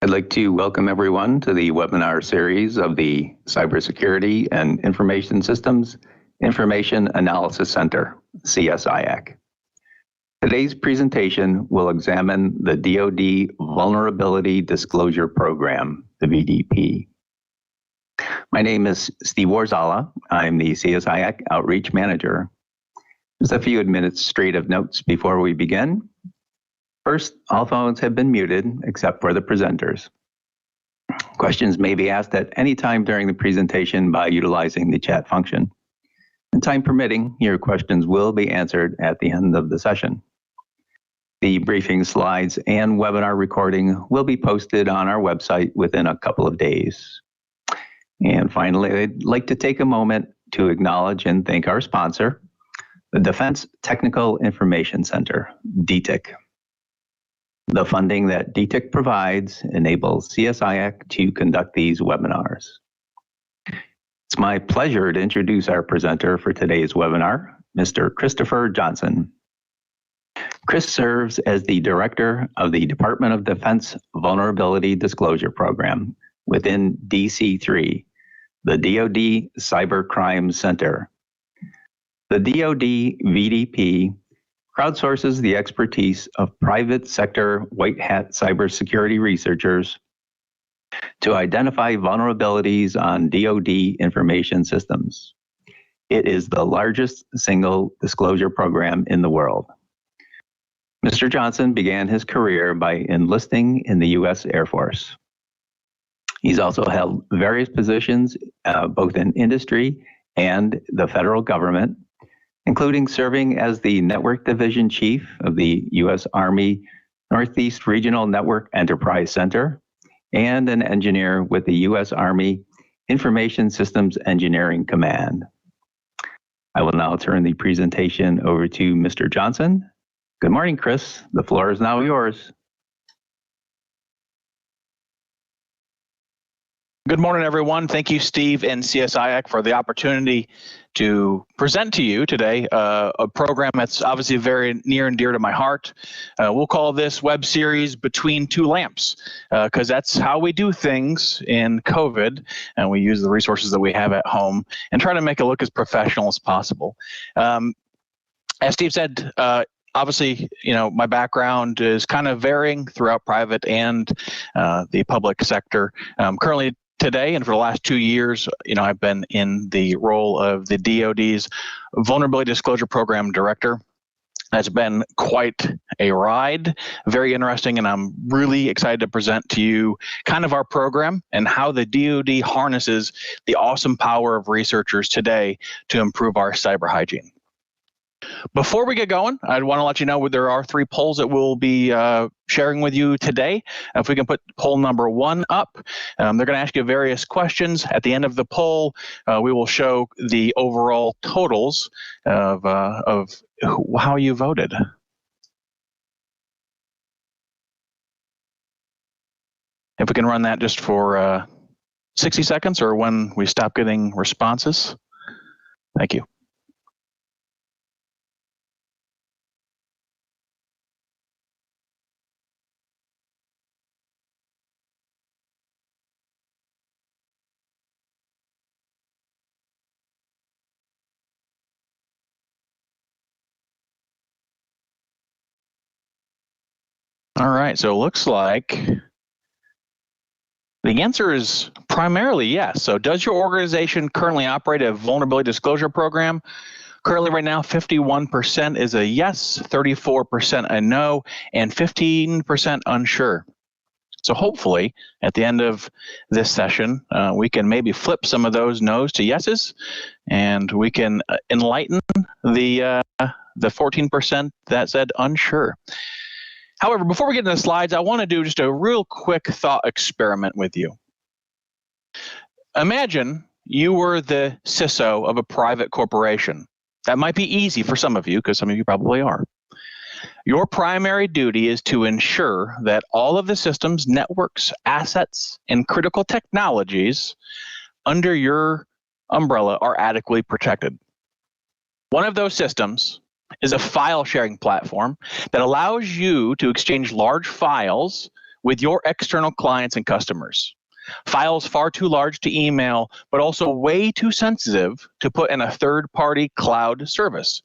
I'd like to welcome everyone to the webinar series of the Cybersecurity and Information Systems Information Analysis Center, CSIAC. Today's presentation will examine the DoD Vulnerability Disclosure Program, the VDP. My name is Steve Warzala. I'm the CSIAC Outreach Manager. Just a few administrative notes before we begin. First, all phones have been muted except for the presenters. Questions may be asked at any time during the presentation by utilizing the chat function. And time permitting, your questions will be answered at the end of the session. The briefing slides and webinar recording will be posted on our website within a couple of days. And finally, I'd like to take a moment to acknowledge and thank our sponsor, the Defense Technical Information Center, DTIC. The funding that DTIC provides enables CSIAC to conduct these webinars. It's my pleasure to introduce our presenter for today's webinar, Mr. Christopher Johnson. Chris serves as the Director of the Department of Defense Vulnerability Disclosure Program within DC3, the DoD Cybercrime Center. The DoD VDP crowdsources the expertise of private sector white hat cybersecurity researchers to identify vulnerabilities on DoD information systems. It is the largest single disclosure program in the world. Mr. Johnson began his career by enlisting in the U.S. Air Force. He's also held various positions both in industry and the federal government, including serving as the Network Division Chief of the U.S. Army Northeast Regional Network Enterprise Center and an engineer with the U.S. Army Information Systems Engineering Command. I will now turn the presentation over to Mr. Johnson. Good morning, Chris. The floor is now yours. Good morning, everyone. Thank you, Steve and CSIAC, for the opportunity to present to you today a program that's obviously very near and dear to my heart. We'll call this web series Between Two Lamps, because that's how we do things in COVID, and we use the resources that we have at home and try to make it look as professional as possible. As Steve said, obviously, my background is kind of varying throughout private and the public sector. Currently, today and for the last 2 years, I've been in the role of the DoD's Vulnerability Disclosure Program Director. That's been quite a ride, very interesting, and I'm really excited to present to you kind of our program and how the DoD harnesses the awesome power of researchers today to improve our cyber hygiene. Before we get going, I'd want to let you know there are 3 polls that we'll be sharing with you today. If we can put poll number 1 up, they're going to ask you various questions. At the end of the poll, we will show the overall totals of how you voted. If we can run that just for 60 seconds or when we stop getting responses. Thank you. All right, so it looks like the answer is primarily yes. So does your organization currently operate a vulnerability disclosure program? Currently right now, 51% is a yes, 34% a no, and 15% unsure. So hopefully at the end of this session, we can maybe flip some of those no's to yeses, and we can enlighten the 14% that said unsure. However, before we get into the slides, I want to do just a real quick thought experiment with you. Imagine you were the CISO of a private corporation. That might be easy for some of you, because some of you probably are. Your primary duty is to ensure that all of the systems, networks, assets, and critical technologies under your umbrella are adequately protected. One of those systems is a file sharing platform that allows you to exchange large files with your external clients and customers. Files far too large to email, but also way too sensitive to put in a third-party cloud service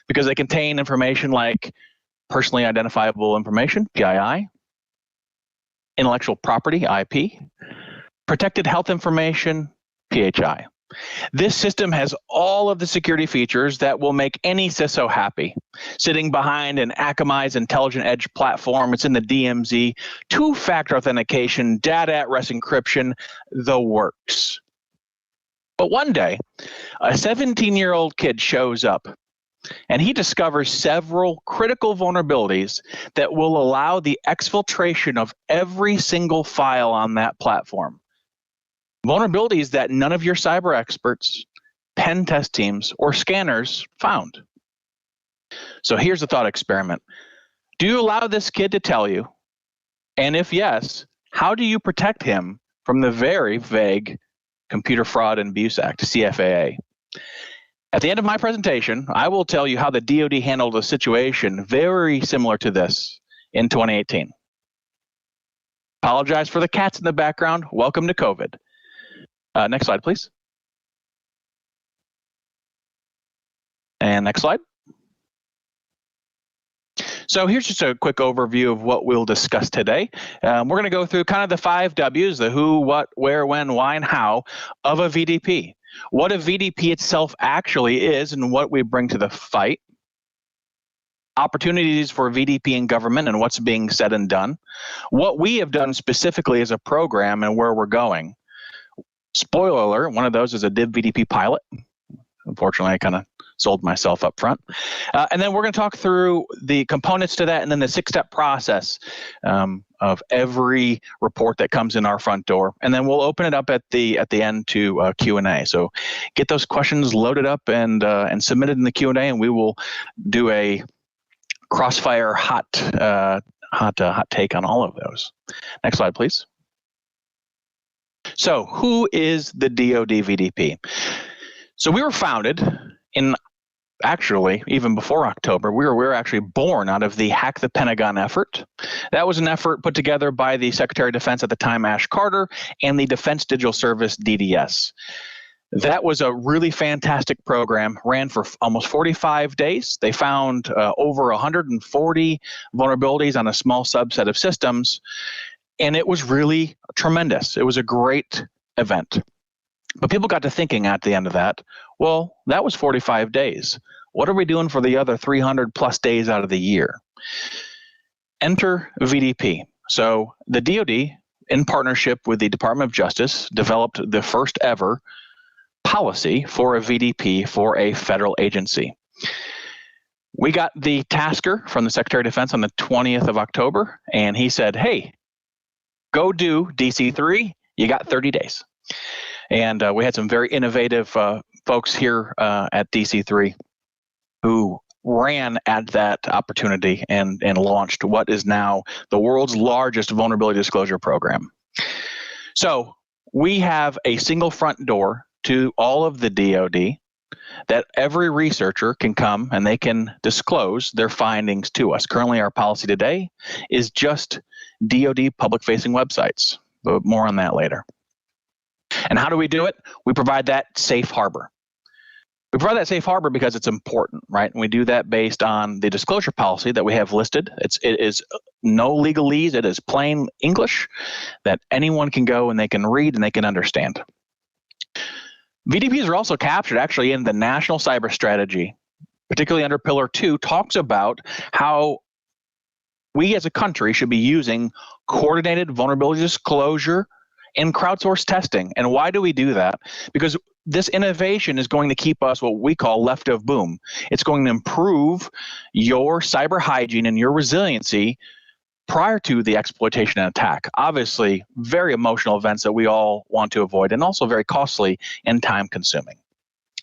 because they contain information like personally identifiable information, PII, intellectual property, IP, protected health information, PHI. This system has all of the security features that will make any CISO happy. Sitting behind an Akamai's intelligent edge platform, it's in the DMZ, two-factor authentication, data at rest encryption, the works. But one day, a 17-year-old kid shows up and he discovers several critical vulnerabilities that will allow the exfiltration of every single file on that platform. Vulnerabilities that none of your cyber experts, pen test teams, or scanners found. So here's the thought experiment. Do you allow this kid to tell you? And if yes, how do you protect him from the very vague Computer Fraud and Abuse Act, CFAA? At the end of my presentation, I will tell you how the DoD handled a situation very similar to this in 2018. Apologize for the cats in the background. Welcome to COVID. Next slide, please. And next slide. So here's just a quick overview of what we'll discuss today. We're going to go through kind of the 5 W's, the who, what, where, when, why, and how of a VDP. What a VDP itself actually is and what we bring to the fight. Opportunities for VDP in government and what's being said and done. What we have done specifically as a program and where we're going. Spoiler alert, one of those is a DoD VDP Pilot. Unfortunately, I kind of sold myself up front. And then we're going to talk through the components to that and then the 6-step process of every report that comes in our front door. And then we'll open it up at the end to Q&A. So get those questions loaded up and submitted in the Q&A, and we will do a crossfire hot take on all of those. Next slide, please. So who is the DoD VDP? So we were founded in, actually, even before October, we were actually born out of the Hack the Pentagon effort. That was an effort put together by the Secretary of Defense at the time, Ash Carter, and the Defense Digital Service, DDS. That was a really fantastic program, ran for almost 45 days. They found over 140 vulnerabilities on a small subset of systems. And it was really tremendous. It was a great event. But people got to thinking at the end of that, well, that was 45 days. What are we doing for the other 300 plus days out of the year? Enter VDP. So the DoD, in partnership with the Department of Justice, developed the first ever policy for a VDP for a federal agency. We got the tasker from the Secretary of Defense on the 20th of October, and he said, hey, go do DC3, you got 30 days. And we had some very innovative folks here at DC3 who ran at that opportunity and launched what is now the world's largest vulnerability disclosure program. So we have a single front door to all of the DoD that every researcher can come and they can disclose their findings to us. Currently, our policy today is just DoD public-facing websites, but more on that later. And how do we do it? We provide that safe harbor. We provide that safe harbor because it's important, right? And we do that based on the disclosure policy that we have listed. It is no legalese. It is plain English that anyone can go and they can read and they can understand. VDPs are also captured actually in the National Cyber Strategy, particularly under Pillar 2, talks about how we as a country should be using coordinated vulnerability disclosure and crowdsourced testing. And why do we do that? Because this innovation is going to keep us what we call left of boom. It's going to improve your cyber hygiene and your resiliency prior to the exploitation and attack. Obviously, very emotional events that we all want to avoid and also very costly and time consuming.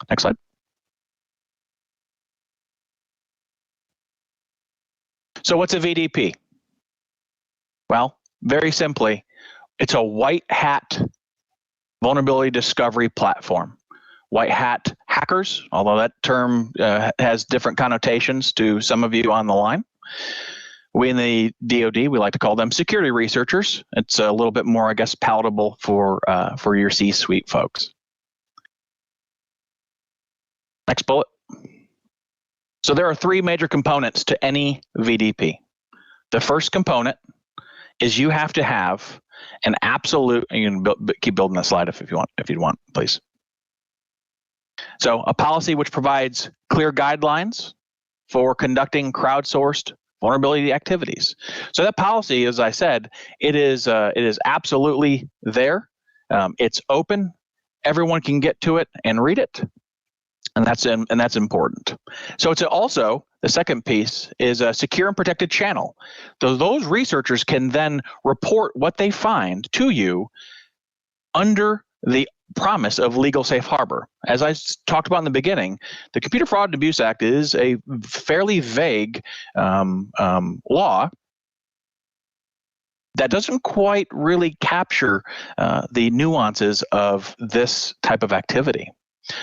Next slide. So what's a VDP? Well, very simply, it's a white hat vulnerability discovery platform. White hat hackers, although that term has different connotations to some of you on the line. We in the DoD, we like to call them security researchers. It's a little bit more, I guess, palatable for your C-suite folks. Next bullet. So there are three major components to any VDP. The first component is you have to have an absolute, and you can keep building the slide if you want, please. So a policy which provides clear guidelines for conducting crowdsourced vulnerability activities. So that policy, as I said, it is absolutely there. It's open. Everyone can get to it and read it, and that's important. So it's also, the second piece is a secure and protected channel. Those researchers can then report what they find to you under the promise of legal safe harbor. As I talked about in the beginning, the Computer Fraud and Abuse Act is a fairly vague law that doesn't quite really capture the nuances of this type of activity.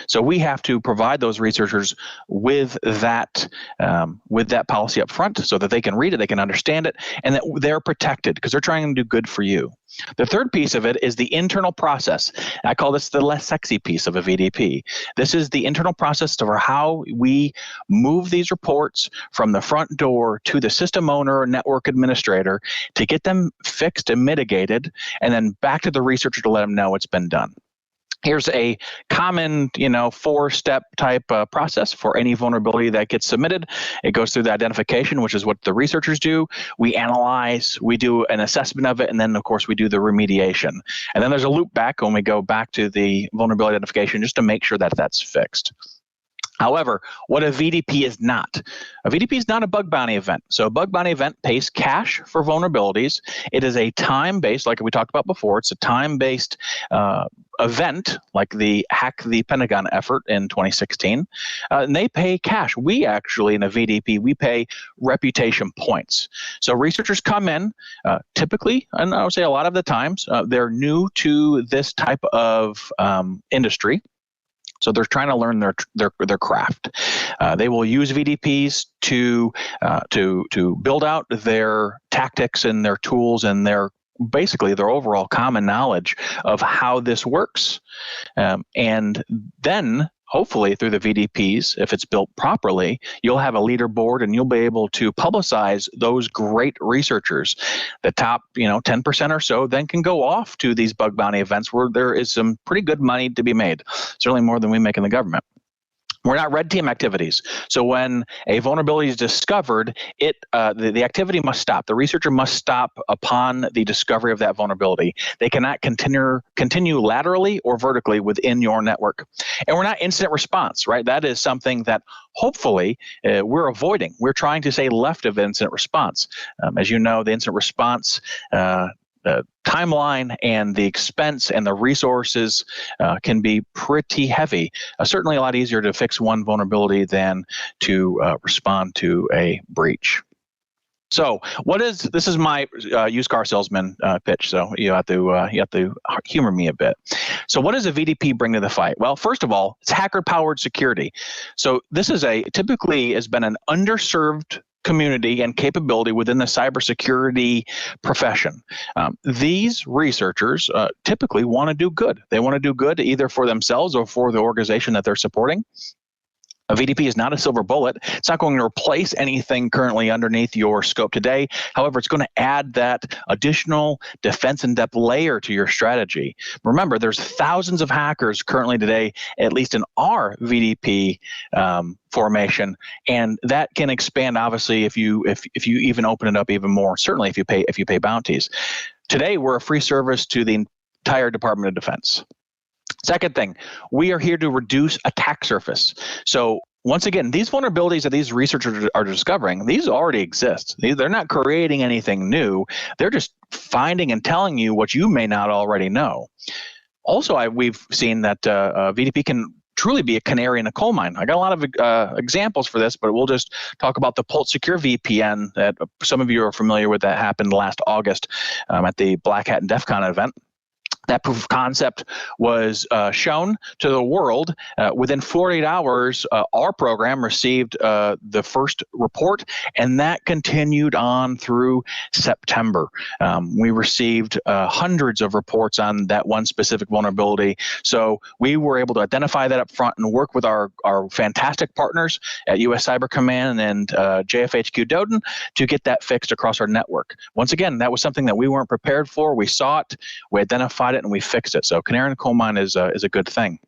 So we have to provide those researchers with that policy up front so that they can read it, they can understand it, and that they're protected because they're trying to do good for you. The third piece of it is the internal process. I call this the less sexy piece of a VDP. This is the internal process for how we move these reports from the front door to the system owner or network administrator to get them fixed and mitigated, and then back to the researcher to let them know it's been done. Here's a common, 4-step type process for any vulnerability that gets submitted. It goes through the identification, which is what the researchers do. We analyze, we do an assessment of it, and then, of course, we do the remediation. And then there's a loop back when we go back to the vulnerability identification just to make sure that that's fixed. However, what a VDP is not. A VDP is not a bug bounty event. So a bug bounty event pays cash for vulnerabilities. It is a time-based, like we talked about before, it's a time-based event like the Hack the Pentagon effort in 2016. And they pay cash. We actually, in a VDP, we pay reputation points. So researchers come in, typically, and I would say a lot of the times, they're new to this type of industry. So they're trying to learn their craft. They will use VDPs to build out their tactics and their tools and basically their overall common knowledge of how this works. And then hopefully through the VDPs, if it's built properly, you'll have a leaderboard and you'll be able to publicize those great researchers. The top, 10% or so then can go off to these bug bounty events where there is some pretty good money to be made, certainly more than we make in the government. We're not red team activities. So when a vulnerability is discovered, the activity must stop. The researcher must stop upon the discovery of that vulnerability. They cannot continue laterally or vertically within your network. And we're not incident response, right? That is something that hopefully we're avoiding. We're trying to stay left of incident response. As you know, the incident response timeline and the expense and the resources can be pretty heavy. Certainly a lot easier to fix one vulnerability than to respond to a breach. So this is my used car salesman pitch, so you have to humor me a bit. So what does a VDP bring to the fight? Well, first of all, it's hacker-powered security. So this is typically has been an underserved community and capability within the cybersecurity profession. These researchers typically want to do good. They want to do good either for themselves or for the organization that they're supporting. A VDP is not a silver bullet. It's not going to replace anything currently underneath your scope today. However, it's going to add that additional defense in depth layer to your strategy. Remember, there's thousands of hackers currently today, at least in our VDP formation, and that can expand obviously if you even open it up even more. Certainly if you pay bounties. Today, we're a free service to the entire Department of Defense. Second thing, we are here to reduce attack surface. So once again, these vulnerabilities that these researchers are discovering, these already exist. They're not creating anything new. They're just finding and telling you what you may not already know. Also, we've seen that VDP can truly be a canary in a coal mine. I got a lot of examples for this, but we'll just talk about the Pulse Secure VPN that some of you are familiar with that happened last August at the Black Hat and DEF CON event. That proof of concept was shown to the world. Within 48 hours, our program received the first report, and that continued on through September. We received hundreds of reports on that one specific vulnerability. So we were able to identify that up front and work with our fantastic partners at US Cyber Command and JFHQ DoDIN to get that fixed across our network. Once again, that was something that we weren't prepared for. We saw it, we identified it, and we fixed it. So canary in the coal mine is a good thing.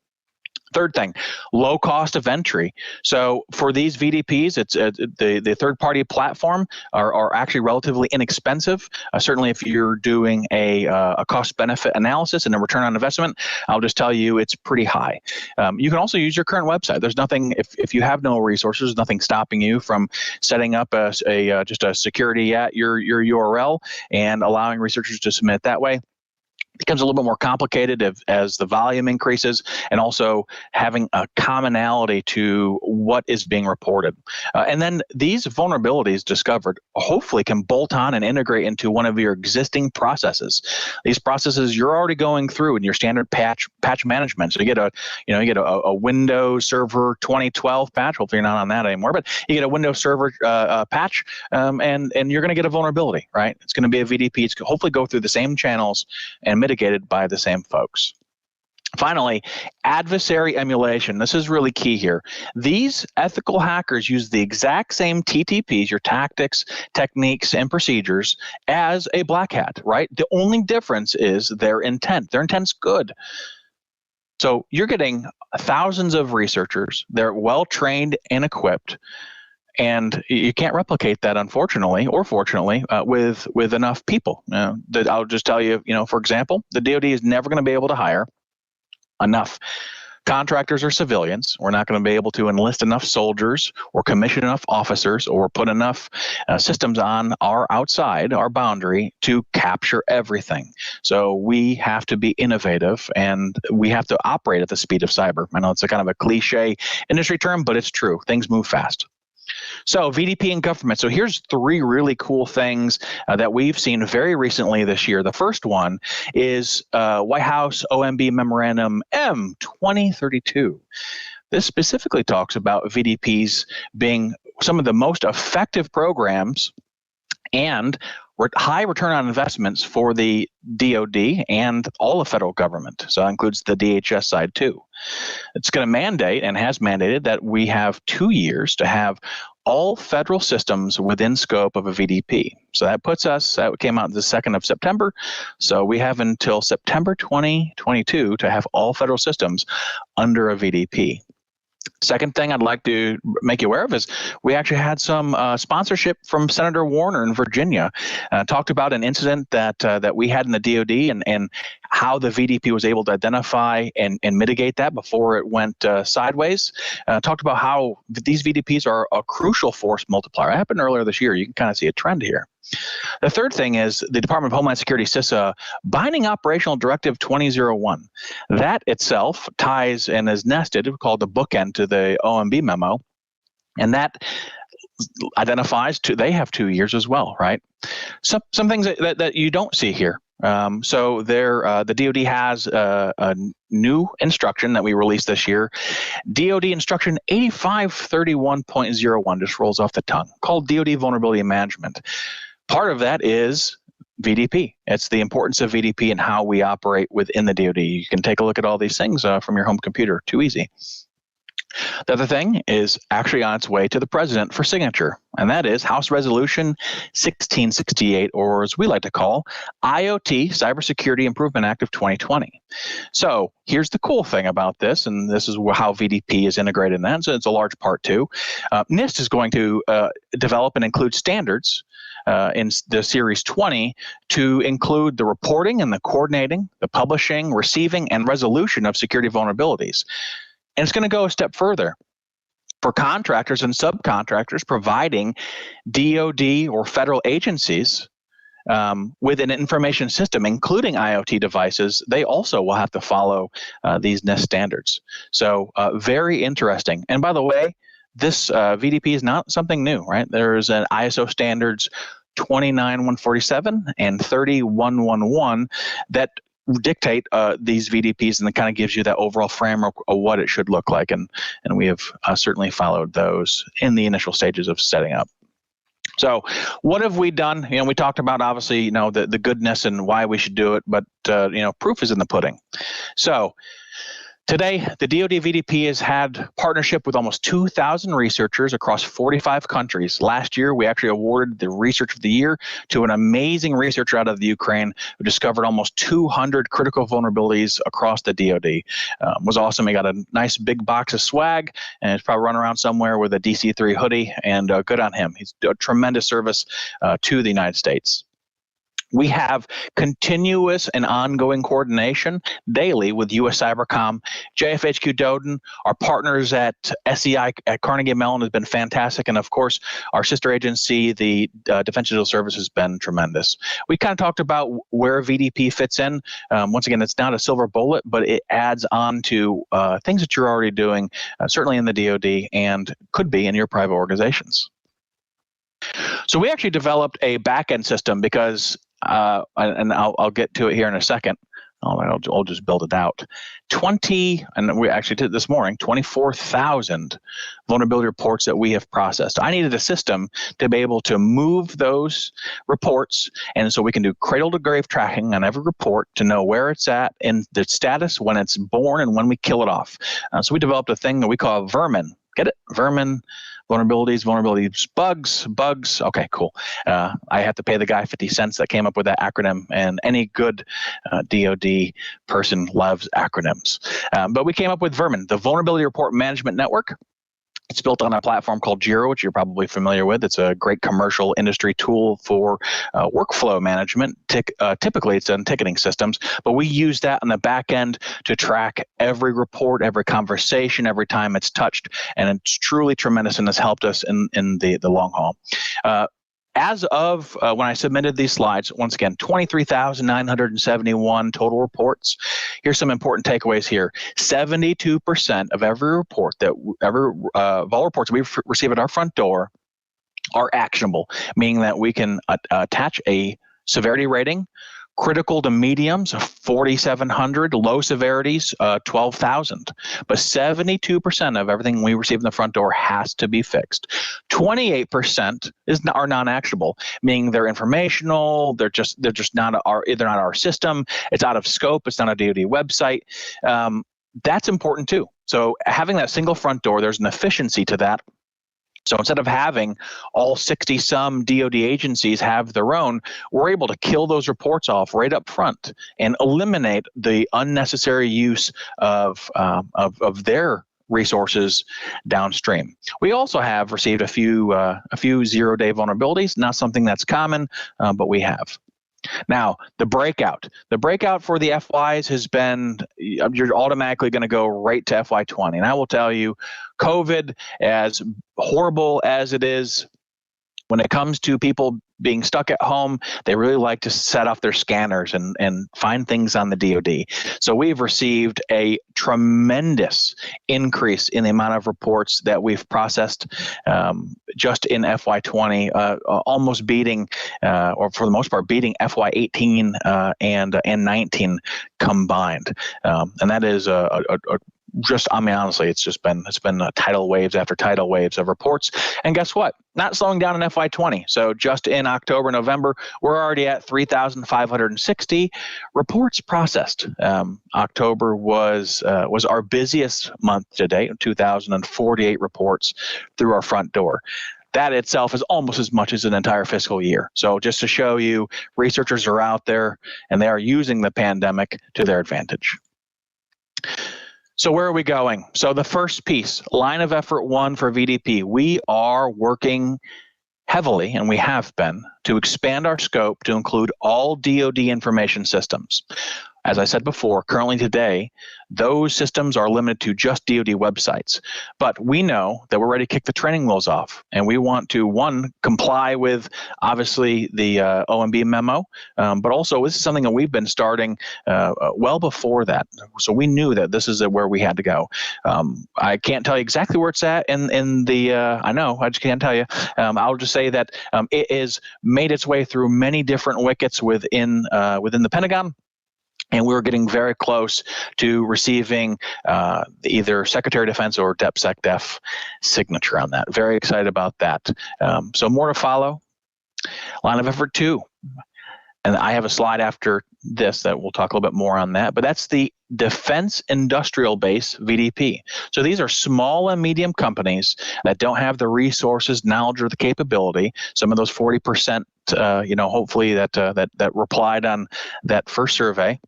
Third thing, low cost of entry. So for these VDPs, it's the third-party platform are actually relatively inexpensive. Certainly, if you're doing a cost-benefit analysis and a return on investment, I'll just tell you it's pretty high. You can also use your current website. There's nothing, if you have no resources, there's nothing stopping you from setting up just a security at your URL and allowing researchers to submit that way. Becomes a little bit more complicated as the volume increases, and also having a commonality to what is being reported. And then these vulnerabilities discovered hopefully can bolt on and integrate into one of your existing processes. These processes you're already going through in your standard patch management. So you get a Windows Server 2012 patch. Hopefully you're not on that anymore, but you get a Windows Server patch, and you're going to get a vulnerability, right? It's going to be a VDP. It's going to hopefully go through the same channels and mitigated by the same folks. Finally, adversary emulation. This is really key here. These ethical hackers use the exact same TTPs, your tactics, techniques, and procedures, as a black hat, right? The only difference is their intent. Their intent's good. So you're getting thousands of researchers. They're well-trained and equipped. And you can't replicate that, unfortunately, or fortunately, with enough people. I'll just tell you, for example, the DoD is never going to be able to hire enough contractors or civilians. We're not going to be able to enlist enough soldiers or commission enough officers or put enough systems on our boundary to capture everything. So we have to be innovative, and we have to operate at the speed of cyber. I know it's a kind of a cliche industry term, but it's true. Things move fast. So VDP and government. So here's three really cool things that we've seen very recently this year. The first one is White House OMB Memorandum M 2032. This specifically talks about VDPs being some of the most effective programs and high return on investments for the DoD and all the federal government. So that includes the DHS side too. It's going to mandate, and has mandated, that we have 2 years to have all federal systems within scope of a VDP. So that came out the 2nd of September. So we have until September 2022 to have all federal systems under a VDP. Second thing I'd like to make you aware of is we actually had some sponsorship from Senator Warner in Virginia. Talked about an incident that we had in the DoD and how the VDP was able to identify and mitigate that before it went sideways. Talked about how these VDPs are a crucial force multiplier. It happened earlier this year. You can kind of see a trend here. The third thing is the Department of Homeland Security CISA Binding Operational Directive 2001. That itself ties and is nested, called the bookend to the OMB memo, and that identifies they have 2 years as well, right? Some things that you don't see here. So the DoD has a new instruction that we released this year, DoD Instruction 8531.01, just rolls off the tongue, called DoD Vulnerability Management. Part of that is VDP. It's the importance of VDP and how we operate within the DoD. You can take a look at all these things from your home computer. Too easy. The other thing is actually on its way to the president for signature, and that is House Resolution 1668, or as we like to call, IoT Cybersecurity Improvement Act of 2020. So here's the cool thing about this, and this is how VDP is integrated in that, so it's a large part too. NIST is going to develop and include standards in the Series 20 to include the reporting and the coordinating, the publishing, receiving, and resolution of security vulnerabilities. And it's going to go a step further. For contractors and subcontractors providing DoD or federal agencies with an information system, including IoT devices, they also will have to follow these NIST standards. So very interesting. And by the way, this VDP is not something new, right? There's an ISO standards 29147 and 30111 that dictate these VDPs, and it kind of gives you that overall framework of what it should look like. And we have certainly followed those in the initial stages of setting up. So what have we done? We talked about, obviously, the goodness and why we should do it, but, proof is in the pudding. So today, the DoD VDP has had partnership with almost 2,000 researchers across 45 countries. Last year, we actually awarded the Research of the Year to an amazing researcher out of the Ukraine who discovered almost 200 critical vulnerabilities across the DoD. It was awesome. He got a nice big box of swag, and he's probably running around somewhere with a DC-3 hoodie, and good on him. He's a tremendous service to the United States. We have continuous and ongoing coordination daily with U.S. Cybercom, JFHQ DoDIN. Our partners at SEI at Carnegie Mellon has been fantastic. And of course, our sister agency, the Defense Digital Service, has been tremendous. We kind of talked about where VDP fits in. Once again, it's not a silver bullet, but it adds on to things that you're already doing, certainly in the DoD, and could be in your private organizations. So we actually developed a backend system because, and I'll get to it here in a second. I'll just build it out. And we actually did this morning, 24,000 vulnerability reports that we have processed. I needed a system to be able to move those reports, and so we can do cradle to grave tracking on every report to know where it's at and the status when it's born and when we kill it off. So we developed a thing that we call Vermin. Get it? Vermin. Vulnerabilities, bugs. Okay, cool. I have to pay the guy 50 cents that came up with that acronym, and any good DoD person loves acronyms. But we came up with Vermin, the Vulnerability Report Management Network. It's built on a platform called Jira, which you're probably familiar with. It's a great commercial industry tool for workflow management. Typically, it's on ticketing systems, but we use that on the back end to track every report, every conversation, every time it's touched, and it's truly tremendous and has helped us in the long haul. As of when I submitted these slides, once again, 23,971 total reports. Here's some important takeaways here. 72% of every report of all reports we receive at our front door are actionable, meaning that we can attach a severity rating. Critical to mediums, 4,700. Low severities, 12,000. But 72% of everything we receive in the front door has to be fixed. 28% are non-actionable, meaning they're informational. They're just not our system. It's out of scope. It's not a DoD website. That's important too. So having that single front door, there's an efficiency to that. So instead of having all 60-some DoD agencies have their own, we're able to kill those reports off right up front and eliminate the unnecessary use of their resources downstream. We also have received a few zero-day vulnerabilities, not something that's common, but we have. Now, the breakout for the FYs has been, you're automatically going to go right to FY20. And I will tell you, COVID, as horrible as it is, when it comes to people being stuck at home, they really like to set off their scanners and find things on the DoD. So we've received a tremendous increase in the amount of reports that we've processed just in FY20, almost beating, or for the most part, beating FY18 and 19 combined. And that is honestly, it's been tidal waves after tidal waves of reports. And guess what? Not slowing down in FY20. So just in October, November, we're already at 3,560 reports processed. October was our busiest month to date, 2,048 reports through our front door. That itself is almost as much as an entire fiscal year. So just to show you, researchers are out there and they are using the pandemic to their advantage. So where are we going? So the first piece, line of effort 1 for VDP, we are working heavily, and we have been, to expand our scope to include all DoD information systems. As I said before, currently today, those systems are limited to just DoD websites. But we know that we're ready to kick the training wheels off, and we want to, one, comply with, obviously, the OMB memo, but also this is something that we've been starting well before that. So we knew that this is where we had to go. I can't tell you exactly where it's at in the, I know, I just can't tell you. I'll just say that it has made its way through many different wickets within the Pentagon. And we were getting very close to receiving either Secretary of Defense or DepSecDef signature on that. Very excited about that. So more to follow. Line of effort 2. And I have a slide after this that we'll talk a little bit more on that. But that's the Defense Industrial Base VDP. So these are small and medium companies that don't have the resources, knowledge, or the capability. Some of those 40%, hopefully that replied on that first survey.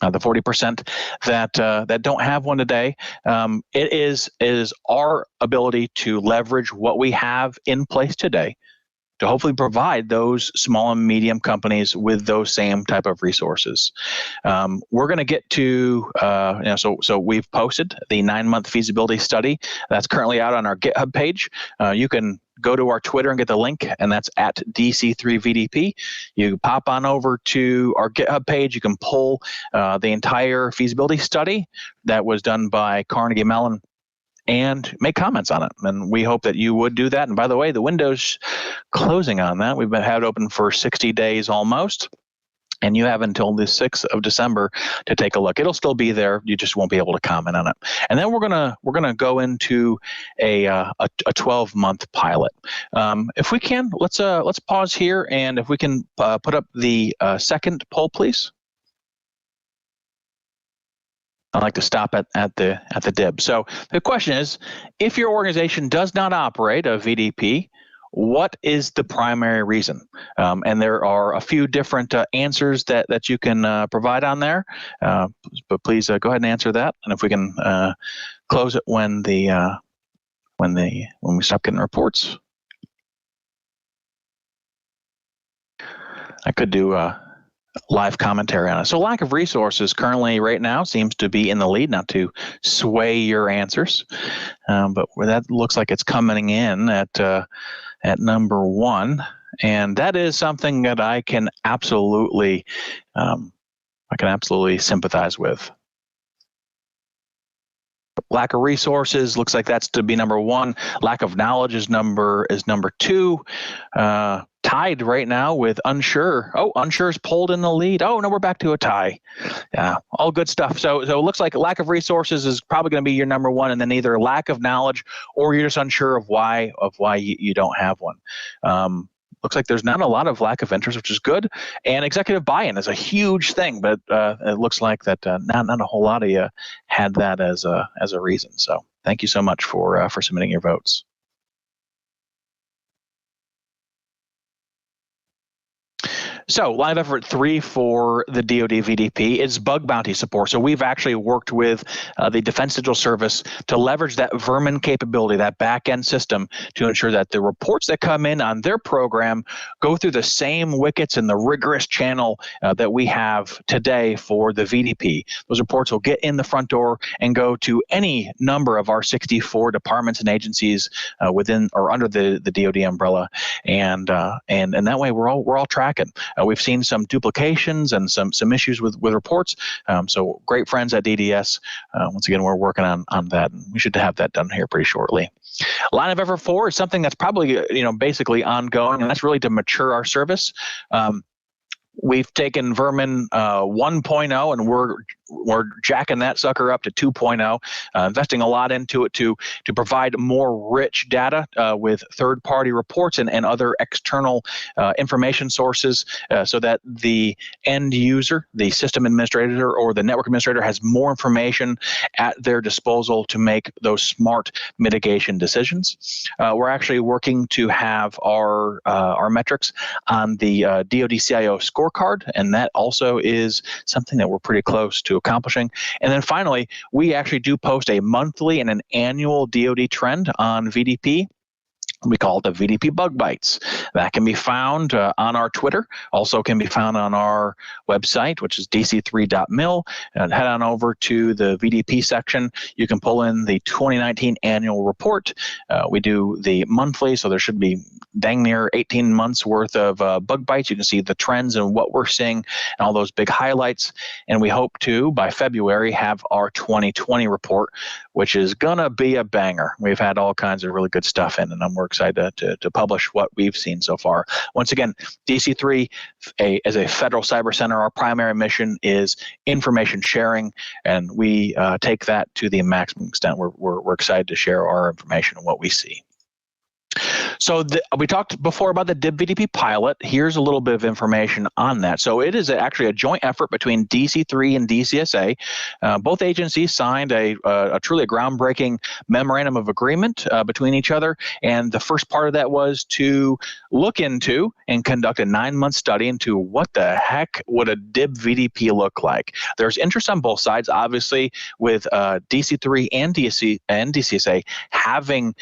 The 40% that don't have one today, it is our ability to leverage what we have in place today to hopefully provide those small and medium companies with those same type of resources. We're going to get to, so we've posted the 9-month feasibility study that's currently out on our GitHub page. You can go to our Twitter and get the link, and that's at DC3VDP. You pop on over to our GitHub page. You can pull the entire feasibility study that was done by Carnegie Mellon and make comments on it. And we hope that you would do that. And by the way, the window's closing on that. We've had it open for 60 days almost. And you have until the 6th of December to take a look. It'll still be there. You just won't be able to comment on it. And then we're gonna go into a 12-month pilot. If we can, let's pause here, and if we can put up the second poll, please. I'd like to stop at the dib. So the question is, if your organization does not operate a VDP, what is the primary reason? And there are a few different answers that you can provide on there. But please go ahead and answer that. And if we can close it when we stop getting reports. I could do live commentary on it. So lack of resources currently right now seems to be in the lead, not to sway your answers, but that looks like it's coming in at number 1, and that is something that I can absolutely sympathize with. Lack of resources looks like that's to be number 1. Lack of knowledge is number 2. Tied right now with unsure. Oh, unsure is pulled in the lead. Oh, no, we're back to a tie. Yeah, all good stuff. So it looks like lack of resources is probably going to be your number 1, and then either lack of knowledge or you're just unsure of why you don't have one. Looks like there's not a lot of lack of interest, which is good. And executive buy-in is a huge thing, but it looks like that not a whole lot of you had that as a reason. So thank you so much for submitting your votes. So line of effort 3 for the DoD VDP is bug bounty support. So we've actually worked with the Defense Digital Service to leverage that vermin capability, that back-end system, to ensure that the reports that come in on their program go through the same wickets and the rigorous channel that we have today for the VDP. Those reports will get in the front door and go to any number of our 64 departments and agencies within or under the DoD umbrella, and that way we're all tracking. We've seen some duplications and some issues with reports. So great friends at DDS. Once again, we're working on that. We should have that done here pretty shortly. Line of effort 4 is something that's probably basically ongoing, and that's really to mature our service. We've taken Vermin 1.0 and we're jacking that sucker up to 2.0, investing a lot into it to provide more rich data with third-party reports and other external information sources, so that the end user, the system administrator or the network administrator, has more information at their disposal to make those smart mitigation decisions. We're actually working to have our metrics on the DoD CIO scorecard, and that also is something that we're pretty close to accomplishing. And then finally, we actually do post a monthly and an annual DoD trend on VDP. We call it the VDP Bug Bites. That can be found on our Twitter, also can be found on our website, which is dc3.mil, and head on over to the VDP section. You can pull in the 2019 annual report. We do the monthly, so there should be dang near 18 months worth of bug bites. You can see the trends and what we're seeing and all those big highlights. And we hope to, by February, have our 2020 report, which is gonna be a banger. We've had all kinds of really good stuff in, and we're excited to publish what we've seen so far. Once again, DC3, as a federal cyber center, our primary mission is information sharing, and we take that to the maximum extent. We're excited to share our information and what we see. So we talked before about the DoD VDP Pilot. Here's a little bit of information on that. So it is actually a joint effort between DC3 and DCSA. Both agencies signed a truly groundbreaking memorandum of agreement between each other. And the first part of that was to look into and conduct a 9-month study into what the heck would a DoD VDP look like. There's interest on both sides, obviously, with DC3 and DCSA having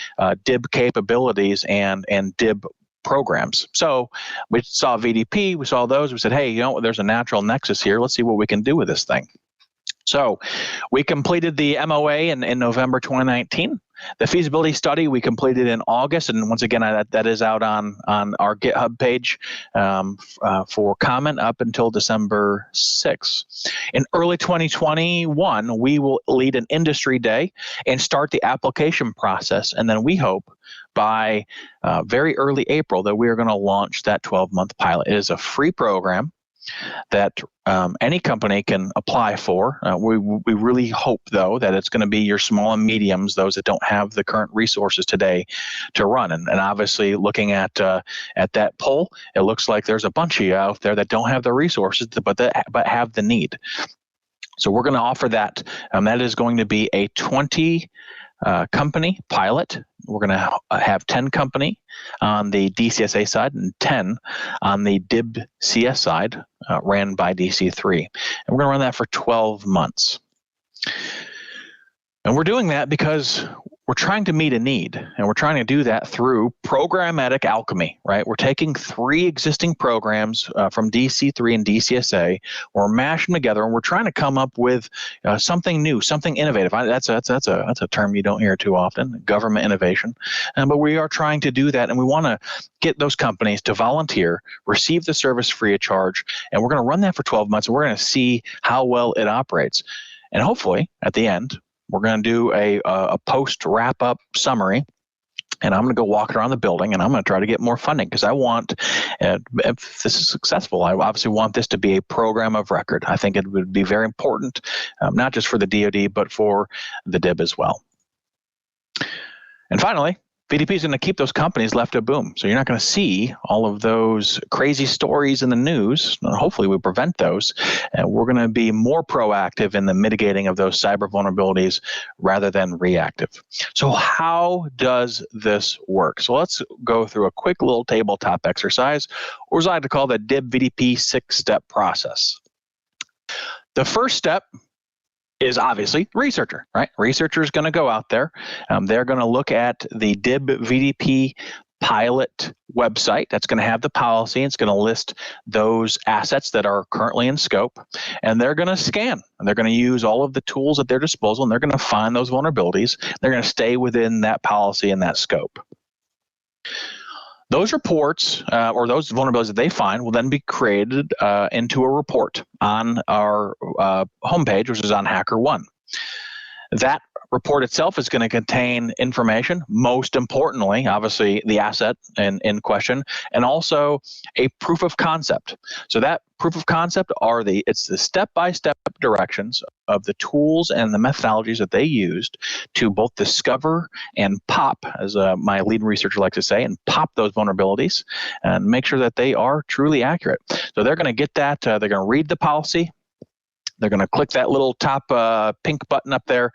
DIB capabilities and DIB programs. So we saw VDP, we saw those, we said, hey, there's a natural nexus here. Let's see what we can do with this thing. So we completed the MOA in November 2019. The feasibility study we completed in August, and once again, that is out on our GitHub page for comment up until December 6th. In early 2021, we will lead an industry day and start the application process, and then we hope by very early April that we are going to launch that 12-month pilot. It is a free program that any company can apply for. We really hope, though, that it's going to be your small and mediums, those that don't have the current resources today to run. And obviously, looking at that poll, it looks like there's a bunch of you out there that don't have the resources, but have the need. So we're going to offer that. That is going to be a 20 company pilot. We're going to have 10 company on the DCSA side and 10 on the DIB CS side, ran by DC3. And we're going to run that for 12 months. And we're doing that because we're trying to meet a need, and we're trying to do that through programmatic alchemy, right? We're taking 3 existing programs from DC3 and DCSA, we're mashing them together, and we're trying to come up with something new, something innovative. That's a term you don't hear too often, government innovation. But we are trying to do that, and we want to get those companies to volunteer, receive the service free of charge, and we're going to run that for 12 months, and we're going to see how well it operates. And hopefully, at the end, we're going to do a post wrap-up summary, and I'm going to go walk around the building, and I'm going to try to get more funding because I want, if this is successful, I obviously want this to be a program of record. I think it would be very important, not just for the DoD, but for the DIB as well. And finally, VDP is going to keep those companies left to boom. So you're not going to see all of those crazy stories in the news. Hopefully we prevent those. And we're going to be more proactive in the mitigating of those cyber vulnerabilities rather than reactive. So how does this work? So let's go through a quick little tabletop exercise, or as I like to call the DIB VDP 6-step process. The first step is obviously researcher, right? Researcher is going to go out there. They're going to look at the DIB VDP Pilot website. That's going to have the policy. It's going to list those assets that are currently in scope, and they're going to scan. And they're going to use all of the tools at their disposal, and they're going to find those vulnerabilities. They're going to stay within that policy and that scope. Those reports or those vulnerabilities that they find will then be created into a report on our homepage, which is on HackerOne. That report itself is going to contain information, most importantly, obviously, the asset in question, and also a proof of concept. So that proof of concept it's the step-by-step directions of the tools and the methodologies that they used to both discover and pop, as my lead researcher likes to say, and pop those vulnerabilities and make sure that they are truly accurate. So they're going to get that. They're going to read the policy. They're going to click that little top pink button up there,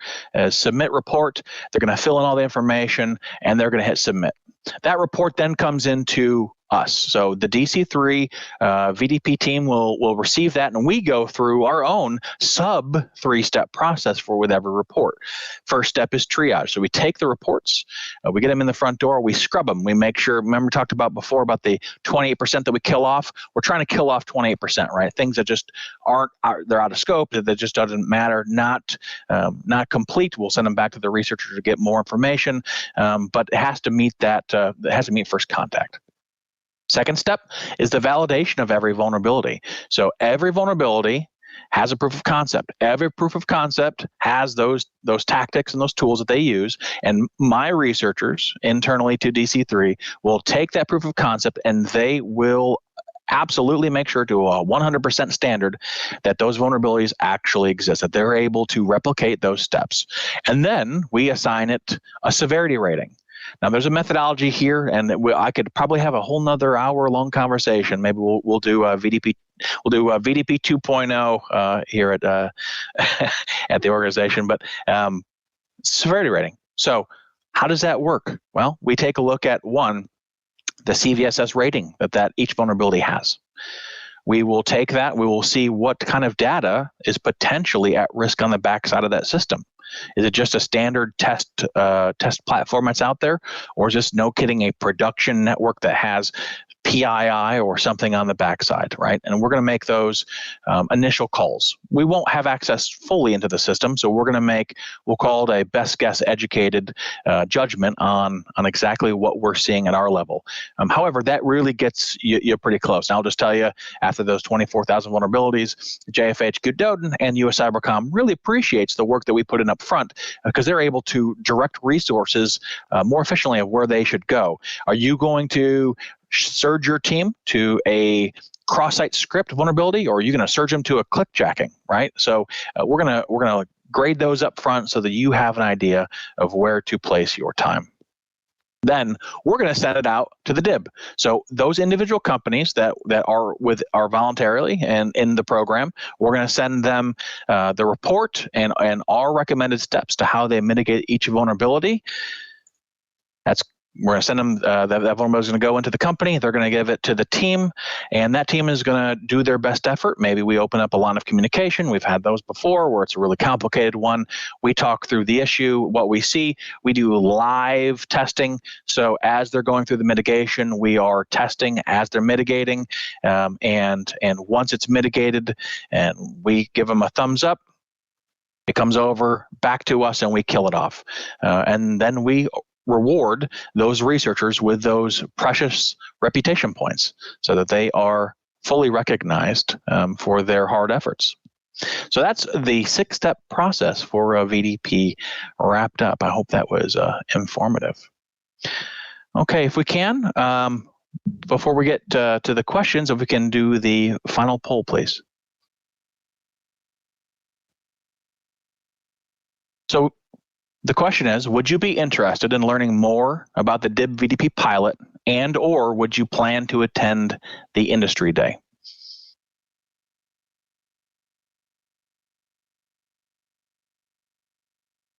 submit report. They're going to fill in all the information, and they're going to hit submit. That report then comes into us. So the DC3 VDP team will receive that, and we go through our own sub 3-step process with every report. First step is triage. So we take the reports, we get them in the front door, we scrub them. We make sure, remember we talked about before about the 28% that we kill off. We're trying to kill off 28%, right? Things that just they're out of scope, that just doesn't matter, not complete. We'll send them back to the researcher to get more information, but it has to meet that, it has to meet first contact. Second step is the validation of every vulnerability. So every vulnerability has a proof of concept. Every proof of concept has those tactics and those tools that they use. And my researchers internally to DC3 will take that proof of concept and they will absolutely make sure to a 100% standard that those vulnerabilities actually exist, that they're able to replicate those steps. And then we assign it a severity rating. Now, there's a methodology here, and I could probably have a whole nother hour-long conversation. Maybe we'll do VDP. We'll do VDP 2.0 here at at the organization. But severity rating. So, how does that work? Well, we take a look at one, the CVSS rating that each vulnerability has. We will take that. We will see what kind of data is potentially at risk on the backside of that system. Is it just a standard test platform that's out there, or is this, no kidding, a production network that has PII or something on the backside, right? And we're going to make those initial calls. We won't have access fully into the system, so we're going to make, we'll call it a best guess educated judgment on exactly what we're seeing at our level. However, that really gets you pretty close. And I'll just tell you, after those 24,000 vulnerabilities, JFHQ DoDIN and US Cybercom really appreciates the work that we put in up front because they're able to direct resources more efficiently of where they should go. Are you going to surge your team to a cross-site script vulnerability, or are you going to surge them to a clickjacking, right? So we're gonna grade those up front so that you have an idea of where to place your time. Then we're going to send it out to the DIB. So those individual companies that are voluntarily and in the program, we're going to send them the report and our recommended steps to how they mitigate each vulnerability. We're going to send them, that vulnerability is going to go into the company. They're going to give it to the team, and that team is going to do their best effort. Maybe we open up a line of communication. We've had those before where it's a really complicated one. We talk through the issue, what we see. We do live testing. So as they're going through the mitigation, we are testing as they're mitigating. And once it's mitigated and we give them a thumbs up, it comes over back to us and we kill it off. And then we reward those researchers with those precious reputation points so that they are fully recognized for their hard efforts. So that's the 6-step process for VDP wrapped up. I hope that was informative. Okay, if we can, before we get to the questions, if we can do the final poll, please. So the question is, would you be interested in learning more about the DIB VDP pilot, and or would you plan to attend the industry day?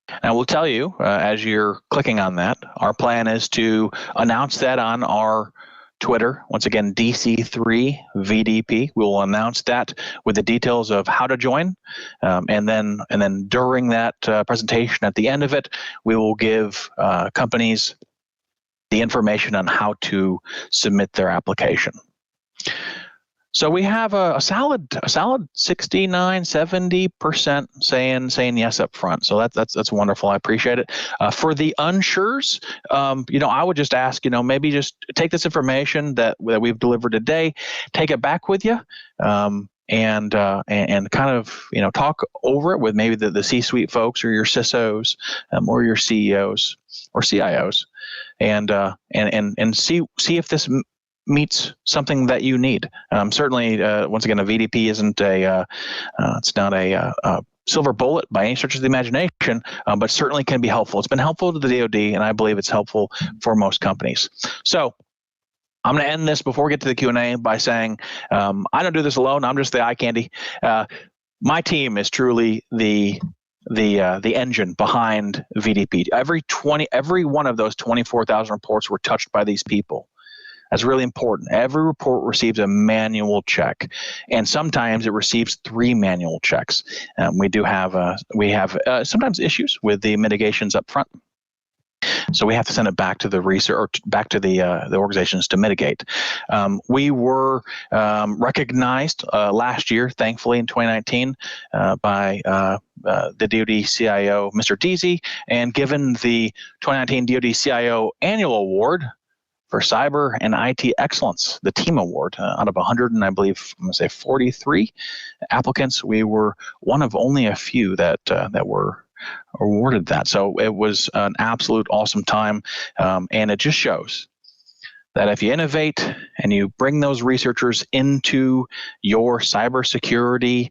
And I will tell you, as you're clicking on that, our plan is to announce that on our Twitter. Once again, DC3 VDP. We will announce that with the details of how to join, and then during that presentation at the end of it, we will give companies the information on how to submit their application. So we have a solid 69-70% saying yes up front. So that's wonderful. I appreciate it. For the unsures, I would just ask, maybe just take this information that we've delivered today, take it back with you, and kind of talk over it with maybe the C-suite folks or your CISOs or your CEOs or CIOs, and see if this meets something that you need. Certainly, once again, a VDP isn't it's not a silver bullet by any stretch of the imagination, but certainly can be helpful. It's been helpful to the DoD, and I believe it's helpful for most companies. So I'm going to end this before we get to the Q&A by saying I don't do this alone. I'm just the eye candy. My team is truly the engine behind VDP. Every one of those 24,000 reports were touched by these people. That's really important. Every report receives a manual check, and sometimes it receives 3 manual checks. We have sometimes issues with the mitigations up front, so we have to send it back to the research, back to the organizations to mitigate. We were recognized last year, thankfully in 2019, by the DoD CIO, Mr. Deasy, and given the 2019 DoD CIO Annual Award for Cyber and IT Excellence, the Team Award. Out of 100, and I believe, I'm going to say 43 applicants, we were one of only a few that were awarded that. So it was an absolute awesome time, and it just shows that if you innovate and you bring those researchers into your cybersecurity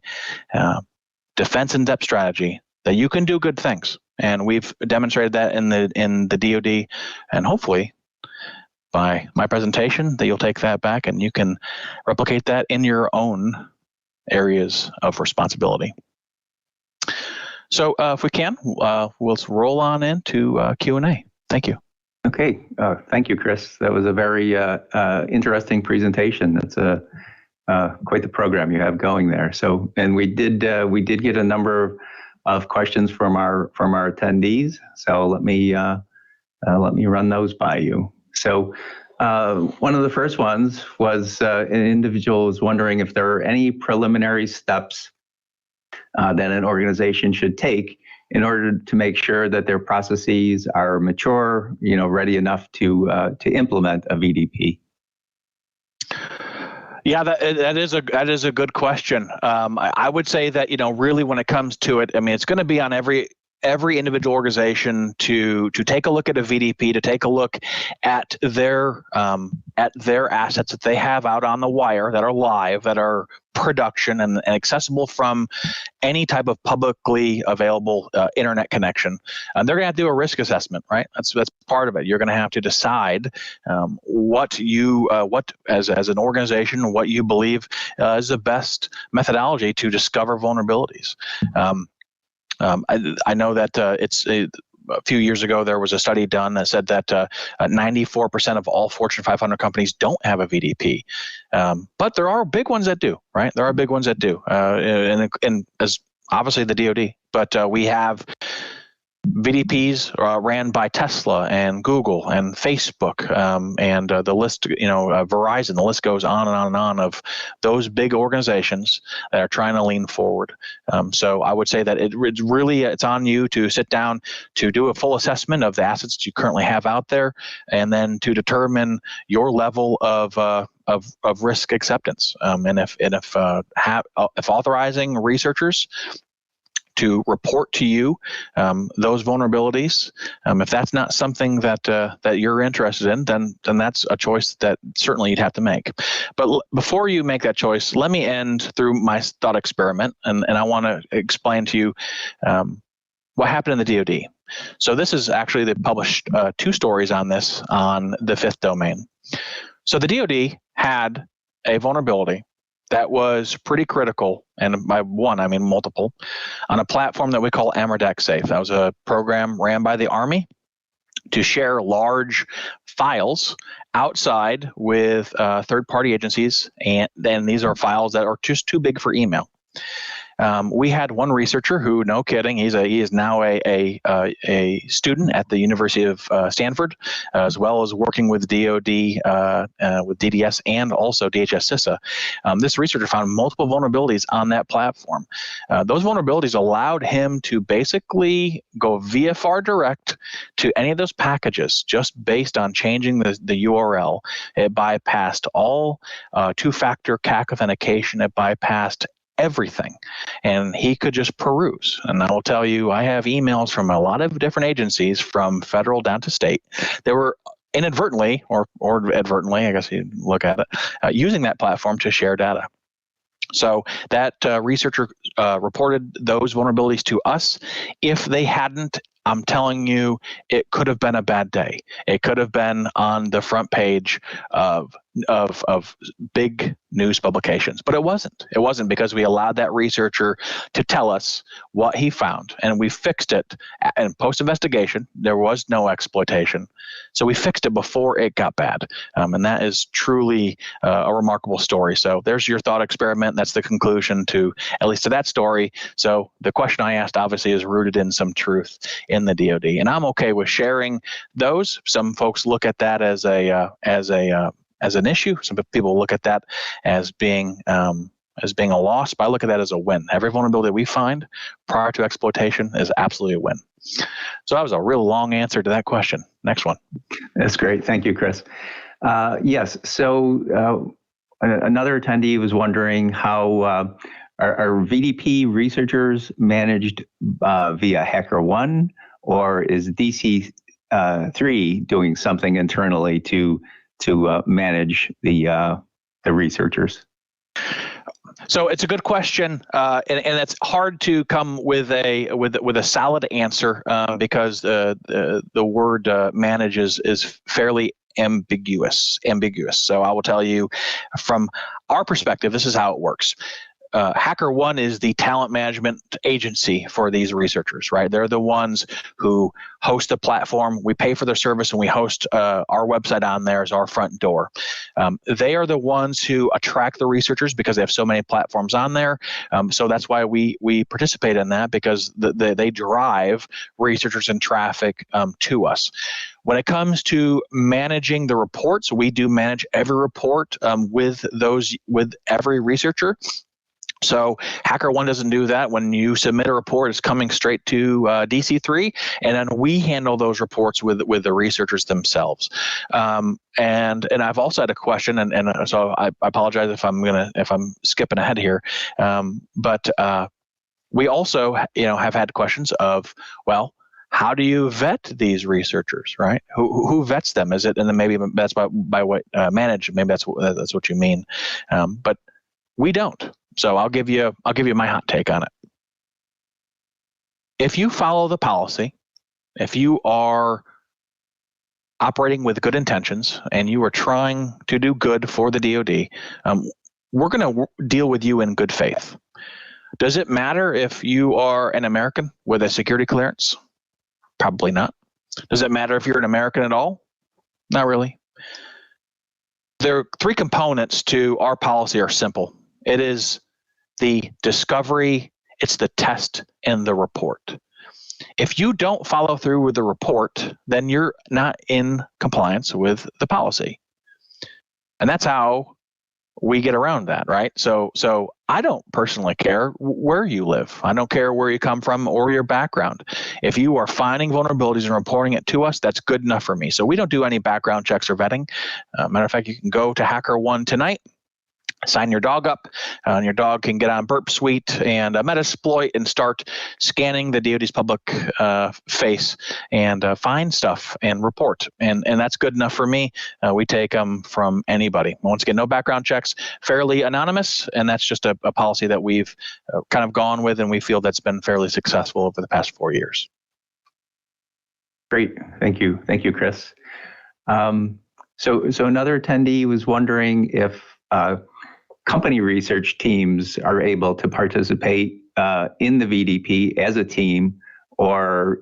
defense in-depth strategy, that you can do good things. And we've demonstrated that in the DoD, and hopefully by my presentation that you'll take that back and you can replicate that in your own areas of responsibility. So if we can, we'll roll on into Q&A. Thank you. Okay, thank you, Chris. That was a very interesting presentation. That's quite the program you have going there. So, and we did get a number of questions from our attendees. So let me run those by you. So one of the first ones was an individual was wondering if there are any preliminary steps that an organization should take in order to make sure that their processes are mature, ready enough to implement a VDP. Yeah, that is a good question. I would say that really when it comes to it, I mean, it's going to be on every individual organization to take a look at a VDP, to take a look at their assets that they have out on the wire, that are live, that are production and accessible from any type of publicly available internet connection. And they're going to have to do a risk assessment, right? That's part of it. You're going to have to decide what as an organization, what you believe is the best methodology to discover vulnerabilities. I know that a few years ago, there was a study done that said that 94% of all Fortune 500 companies don't have a VDP. But there are big ones that do, right? There are big ones that do, and as obviously the DoD, but we have VDPs ran by Tesla and Google and Facebook, and the list, Verizon, the list goes on and on and on of those big organizations that are trying to lean forward. So I would say that it's on you to sit down to do a full assessment of the assets that you currently have out there, and then to determine your level of risk acceptance. And if authorizing researchers to report to you those vulnerabilities, if that's not something that you're interested in, then that's a choice that certainly you'd have to make. But before you make that choice, let me end through my thought experiment, and I want to explain to you what happened in the DoD. So this is actually, they published 2 stories on this on the 5th domain. So the DoD had a vulnerability that was pretty critical, and by one, I mean multiple, on a platform that we call Amerdex Safe. That was a program ran by the Army to share large files outside with third-party agencies, and then these are files that are just too big for email. We had one researcher who, no kidding, he is now a student at the University of Stanford, as well as working with DoD, with DDS, and also DHS CISA. This researcher found multiple vulnerabilities on that platform. Those vulnerabilities allowed him to basically go VFR direct to any of those packages just based on changing the URL. It bypassed all two-factor CAC authentication. It bypassed everything, and he could just peruse. And I will tell you, I have emails from a lot of different agencies, from federal down to state, that were inadvertently or advertently, I guess you look at it, using that platform to share data. So that researcher reported those vulnerabilities to us. If they hadn't, I'm telling you, it could have been a bad day. It could have been on the front page of big news publications, but it wasn't. It wasn't, because we allowed that researcher to tell us what he found, and we fixed it. And post-investigation, there was no exploitation, so we fixed it before it got bad. And that is truly a remarkable story. So there's your thought experiment. That's the conclusion to, at least to that story. So the question I asked obviously is rooted in some truth in the DoD, and I'm okay with sharing those. Some folks look at that as an issue. Some people look at that as being a loss, but I look at that as a win. Every vulnerability we find prior to exploitation is absolutely a win. So that was a real long answer to that question. Next one. That's great. Thank you, Chris. Yes. So another attendee was wondering how are VDP researchers managed via HackerOne, or is DC3 doing something internally to manage the researchers? So it's a good question, and it's hard to come with a solid answer because the word manage is fairly ambiguous. So I will tell you, from our perspective, this is how it works. HackerOne is the talent management agency for these researchers, right? They're the ones who host the platform. We pay for their service, and we host our website on there as our front door. They are the ones who attract the researchers because they have so many platforms on there. So that's why we participate in that, because they drive researchers and traffic to us. When it comes to managing the reports, we do manage every report with every researcher. So HackerOne doesn't do that. When you submit a report, it's coming straight to DC3, and then we handle those reports with the researchers themselves. And I've also had a question, and so I apologize if I'm skipping ahead here. But we also have had questions of, well, how do you vet these researchers, right? Who vets them? Is it, and then maybe that's by what manage? Maybe that's what you mean, but we don't. So I'll give you my hot take on it. If you follow the policy, if you are operating with good intentions and you are trying to do good for the DoD, we're going to deal with you in good faith. Does it matter if you are an American with a security clearance? Probably not. Does it matter if you're an American at all? Not really. There are three components to our policy are simple. It is the discovery, it's the test, and the report. If you don't follow through with the report, then you're not in compliance with the policy. And that's how we get around that, right? So I don't personally care where you live. I don't care where you come from or your background. If you are finding vulnerabilities and reporting it to us, that's good enough for me. So we don't do any background checks or vetting. Matter of fact, you can go to HackerOne tonight, sign your dog up, and your dog can get on Burp Suite and Metasploit and start scanning the DoD's public face and find stuff and report. And that's good enough for me. We take them from anybody. Once again, no background checks, fairly anonymous, and that's just a policy that we've kind of gone with, and we feel that's been fairly successful over the past 4 years. Great. Thank you, Chris. So another attendee was wondering if company research teams are able to participate in the VDP as a team, or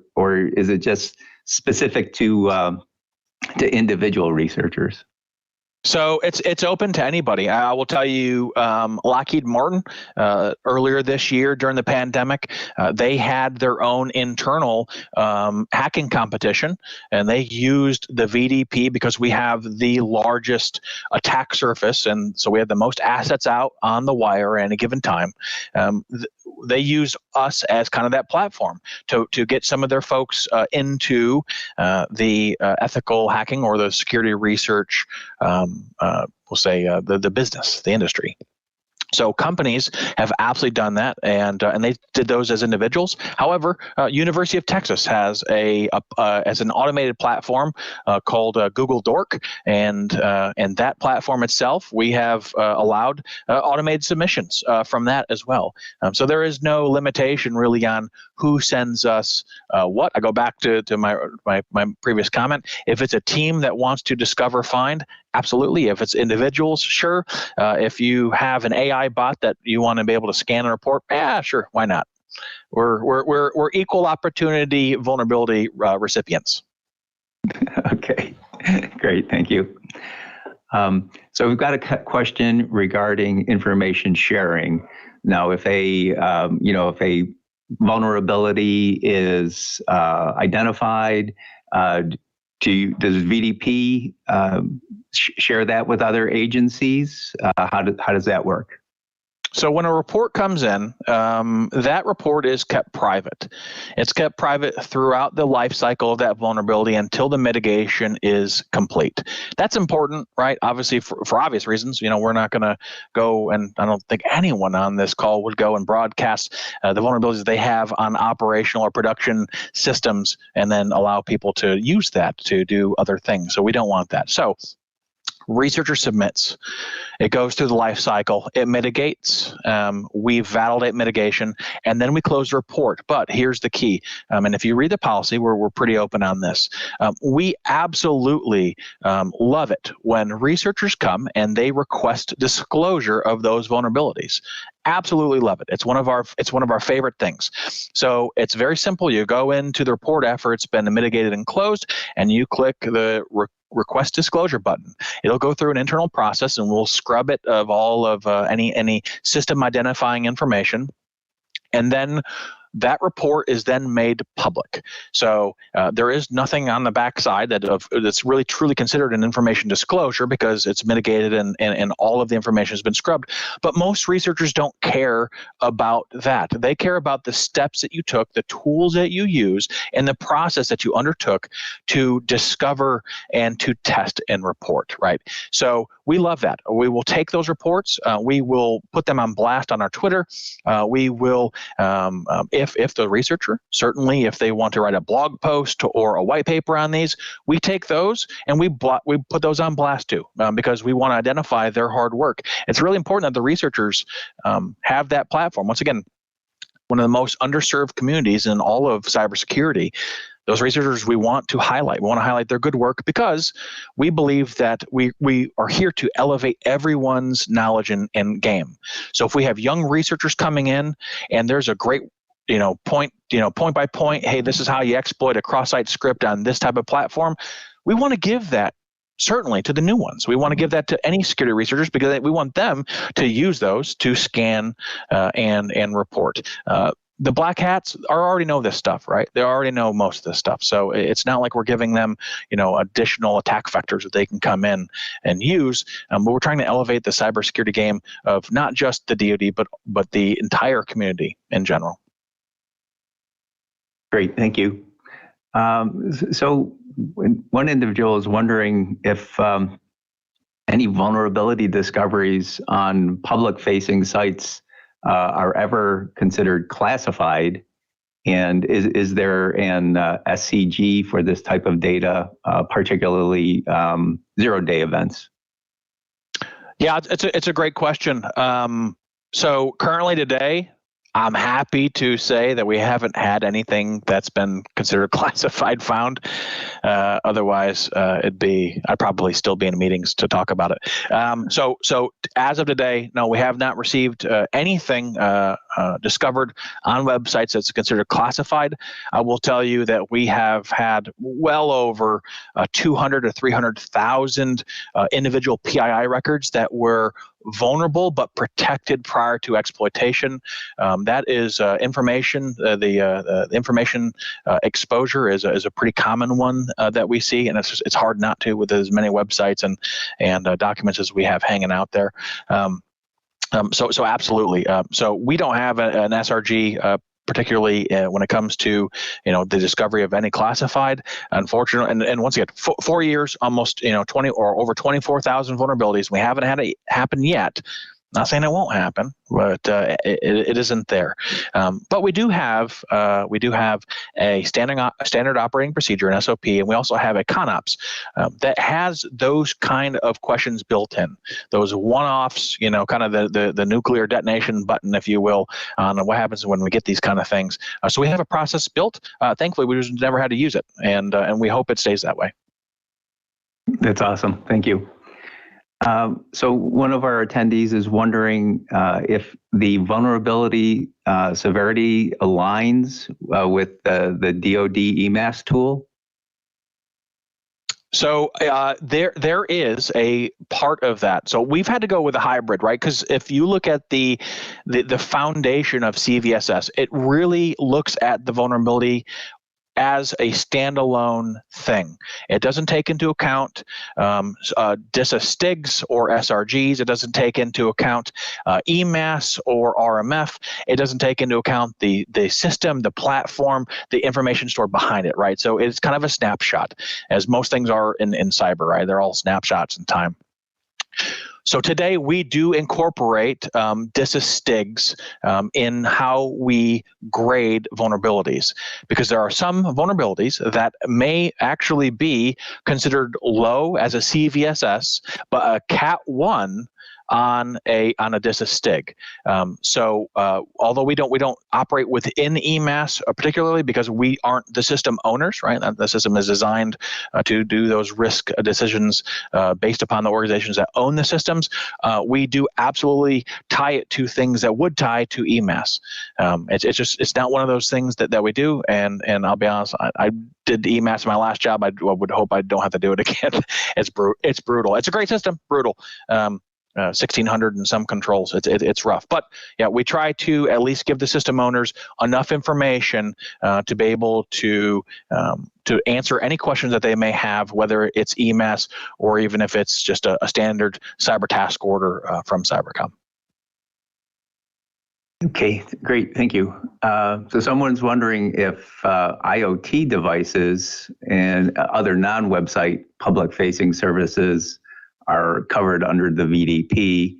is it just specific to individual researchers? So it's open to anybody. I will tell you, Lockheed Martin, earlier this year during the pandemic, they had their own internal hacking competition, and they used the VDP because we have the largest attack surface, and so we have the most assets out on the wire at any given time. They used us as kind of that platform to get some of their folks into the ethical hacking or the security research, we'll say the business, the industry. So companies have absolutely done that, and they did those as individuals. However, University of Texas has as an automated platform called Google Dork, and that platform itself, we have allowed automated submissions from that as well. So there is no limitation really on who sends us what. I go back to my previous comment. If it's a team that wants to discover, find, absolutely. If it's individuals, sure. If you have an AI bot that you want to be able to scan and report, yeah, sure, why not? We're equal opportunity vulnerability recipients. Okay, great, thank you. So we've got a question regarding information sharing. Now, if a vulnerability is identified, does VDP share that with other agencies? How does that work? So when a report comes in, that report is kept private. It's kept private throughout the life cycle of that vulnerability until the mitigation is complete. That's important, right? Obviously, for obvious reasons. We're not going to go, and I don't think anyone on this call would go and broadcast the vulnerabilities they have on operational or production systems and then allow people to use that to do other things. So we don't want that. So researcher submits. It goes through the life cycle. It mitigates. We validate mitigation, and then we close the report. But here's the key. And if you read the policy, we're pretty open on this. We absolutely love it when researchers come and they request disclosure of those vulnerabilities. Absolutely love it. It's one of our favorite things. So it's very simple. You go into the report after it's been mitigated and closed, and you click the request disclosure button. It'll go through an internal process, and we'll scrub it of all of any system identifying information, and then that report is then made public. So there is nothing on the backside that's really truly considered an information disclosure because it's mitigated and all of the information has been scrubbed. But most researchers don't care about that. They care about the steps that you took, the tools that you use, and the process that you undertook to discover and to test and report, right? So we love that. We will take those reports. We will put them on blast on our Twitter. We will, if the researcher, certainly if they want to write a blog post or a white paper on these, we take those and we put those on blast too, because we want to identify their hard work. It's really important that the researchers have that platform. Once again, one of the most underserved communities in all of cybersecurity. Those researchers we want to highlight. We want to highlight their good work because we believe that we are here to elevate everyone's knowledge and game. So if we have young researchers coming in and there's a great point by point, hey, this is how you exploit a cross-site script on this type of platform, we want to give that certainly to the new ones. We want to give that to any security researchers because we want them to use those to scan and report. The black hats already know this stuff, right? They already know most of this stuff. So it's not like we're giving them, additional attack vectors that they can come in and use. But we're trying to elevate the cybersecurity game of not just the DoD, but the entire community in general. Great, thank you. So one individual is wondering if any vulnerability discoveries on public-facing sites are ever considered classified, and is there an SCG for this type of data, particularly zero-day events? Yeah, it's a great question. So currently today, I'm happy to say that we haven't had anything that's been considered classified found. Otherwise, I'd probably still be in meetings to talk about it. So as of today, no, we have not received anything discovered on websites that's considered classified. I will tell you that we have had well over 200 to 300,000 individual PII records that were vulnerable but protected prior to exploitation. That is information. The information exposure is a pretty common one that we see, and it's hard not to with as many websites and documents as we have hanging out there. So absolutely. So we don't have an SRG. Particularly when it comes to the discovery of any classified, unfortunately, and once again, 4 years, almost 20 or over 24,000 vulnerabilities. We haven't had it happen yet. Not saying it won't happen, but it isn't there. But we do have a standard operating procedure, an SOP, and we also have a ConOps that has those kind of questions built in. Those one-offs, kind of the nuclear detonation button, if you will, on what happens when we get these kind of things. So we have a process built. Thankfully, we just never had to use it, and we hope it stays that way. That's awesome. Thank you. So one of our attendees is wondering if the vulnerability severity aligns with the DoD EMAS tool. So there is a part of that. So we've had to go with a hybrid, right? Because if you look at the foundation of CVSS, it really looks at the vulnerability as a standalone thing. It doesn't take into account DISA-STIGs or SRGs. It doesn't take into account EMAS or RMF. It doesn't take into account the system, the platform, the information stored behind it, right? So it's kind of a snapshot, as most things are in cyber, right? They're all snapshots in time. So today we do incorporate DISA-STIGs in how we grade vulnerabilities, because there are some vulnerabilities that may actually be considered low as a CVSS, but a Cat 1 on a DISA-STIG. So although we don't operate within EMAS particularly, because we aren't the system owners, right? The system is designed to do those risk decisions based upon the organizations that own the systems. We do absolutely tie it to things that would tie to EMAS. It's not one of those things that we do. And I'll be honest, I did EMAS in my last job. I would hope I don't have to do it again. It's brutal. It's a great system, brutal. 1,600 and some controls. It's rough, but yeah, we try to at least give the system owners enough information to be able to answer any questions that they may have, whether it's EMAS or even if it's just a standard cyber task order from Cybercom. Okay, great, thank you. So someone's wondering if IoT devices and other non-website public-facing services are covered under the VDP.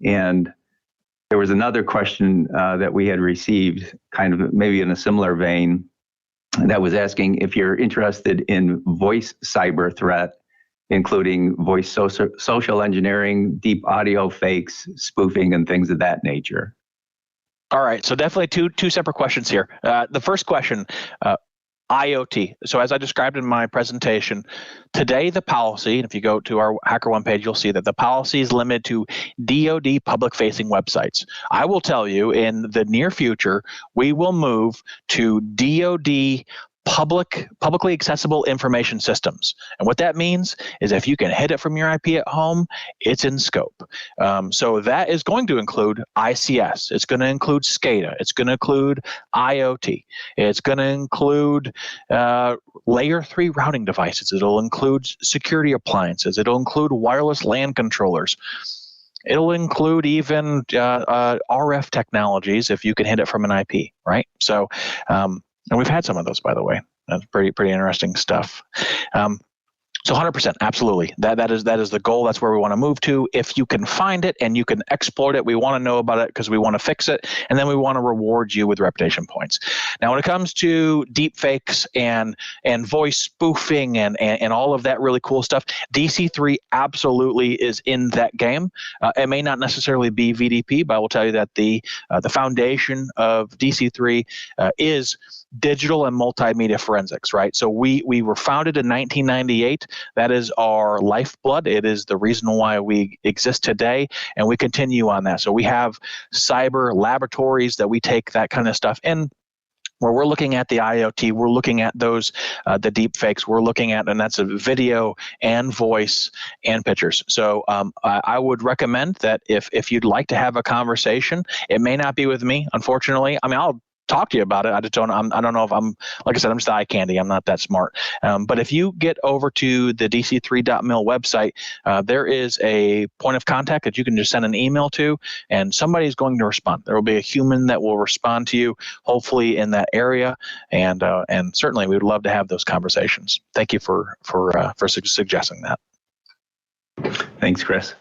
And there was another question that we had received, kind of maybe in a similar vein, that was asking if you're interested in voice cyber threat, including voice social engineering, deep audio fakes, spoofing, and things of that nature. All right, so definitely two separate questions here. The first question, IoT. So as I described in my presentation, today the policy, and if you go to our HackerOne page, you'll see that the policy is limited to DoD public-facing websites. I will tell you, in the near future, we will move to DoD publicly accessible information systems. And what that means is if you can hit it from your IP at home, it's in scope. So that is going to include ICS. It's going to include SCADA. It's going to include IoT. It's going to include layer 3 routing devices. It'll include security appliances. It'll include wireless LAN controllers. It'll include even RF technologies if you can hit it from an IP, right? So, and we've had some of those, by the way. That's pretty interesting stuff. So 100%, absolutely. That is the goal. That's where we want to move to. If you can find it and you can exploit it, we want to know about it because we want to fix it, and then we want to reward you with reputation points. Now, when it comes to deep fakes and voice spoofing and all of that really cool stuff, DC3 absolutely is in that game. It may not necessarily be VDP, but I will tell you that the foundation of DC3 is digital and multimedia forensics, right? So we were founded in 1998. That is our lifeblood. It is the reason why we exist today, and we continue on that. So we have cyber laboratories that we take that kind of stuff in, where we're looking at the IoT, we're looking at those, the deep fakes, we're looking at, and that's a video and voice and pictures. So I would recommend that if you'd like to have a conversation, it may not be with me, unfortunately. I mean, I'll talk to you about it. I don't know if I'm, like I said, I'm just eye candy. I'm not that smart. But if you get over to the dc3.mil website, there is a point of contact that you can just send an email to, and somebody's going to respond. There will be a human that will respond to you, hopefully in that area. And certainly we would love to have those conversations. Thank you for suggesting that. Thanks, Chris.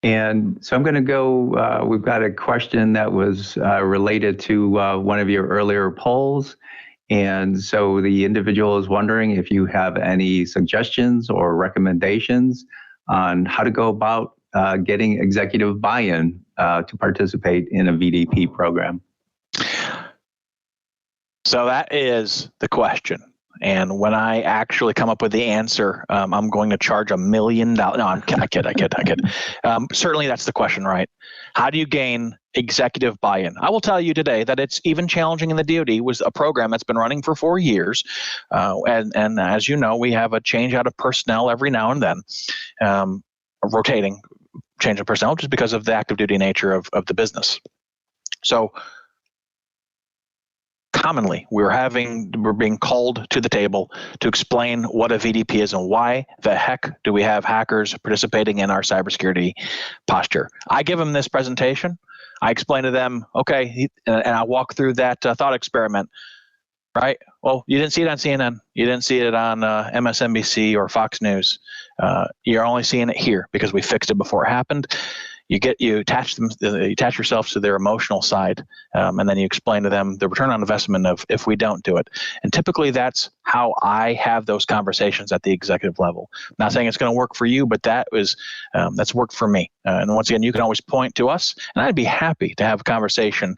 And so I'm going to go, we've got a question that was related to one of your earlier polls. And so the individual is wondering if you have any suggestions or recommendations on how to go about getting executive buy-in to participate in a VDP program. So that is the question. And when I actually come up with the answer, I'm going to charge $1 million. No, I kid. Certainly that's the question, right? How do you gain executive buy-in? I will tell you today that it's even challenging in the DoD. Was a program that's been running for 4 years. And as you know, we have a change out of personnel every now and then, rotating change of personnel just because of the active duty nature of the business. So commonly. We're being called to the table to explain what a VDP is and why the heck do we have hackers participating in our cybersecurity posture. I give them this presentation. I explain to them, okay, and I walk through that thought experiment. Right. Well, you didn't see it on CNN. You didn't see it on MSNBC or Fox News. You're only seeing it here because we fixed it before it happened. You attach yourself to their emotional side, and then you explain to them the return on investment of if we don't do it. And typically, that's how I have those conversations at the executive level. Not saying it's going to work for you, but that's worked for me. And once again, you can always point to us, and I'd be happy to have a conversation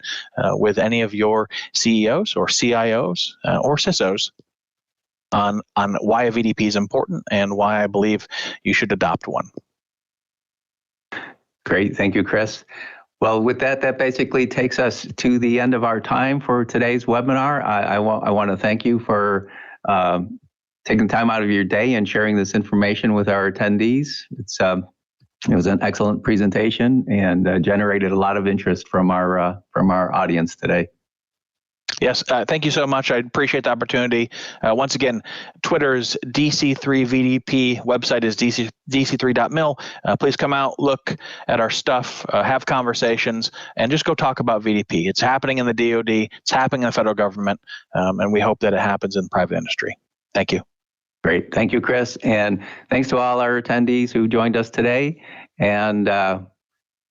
with any of your CEOs or CIOs or CISOs on why a VDP is important and why I believe you should adopt one. Great. Thank you, Chris. Well, with that basically takes us to the end of our time for today's webinar. I want to thank you for taking time out of your day and sharing this information with our attendees. It was an excellent presentation and generated a lot of interest from our audience today. Yes, thank you so much. I appreciate the opportunity. Once again, Twitter's DC3VDP, website is dc3.mil. Please come out, look at our stuff, have conversations, and just go talk about VDP. It's happening in the DoD, it's happening in the federal government, and we hope that it happens in private industry. Thank you. Great. Thank you, Chris. And thanks to all our attendees who joined us today. And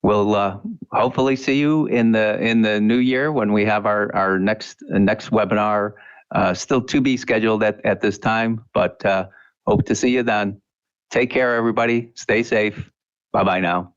we'll hopefully see you in the new year when we have our next webinar, still to be scheduled at this time, but hope to see you then. Take care, everybody. Stay safe. Bye-bye now.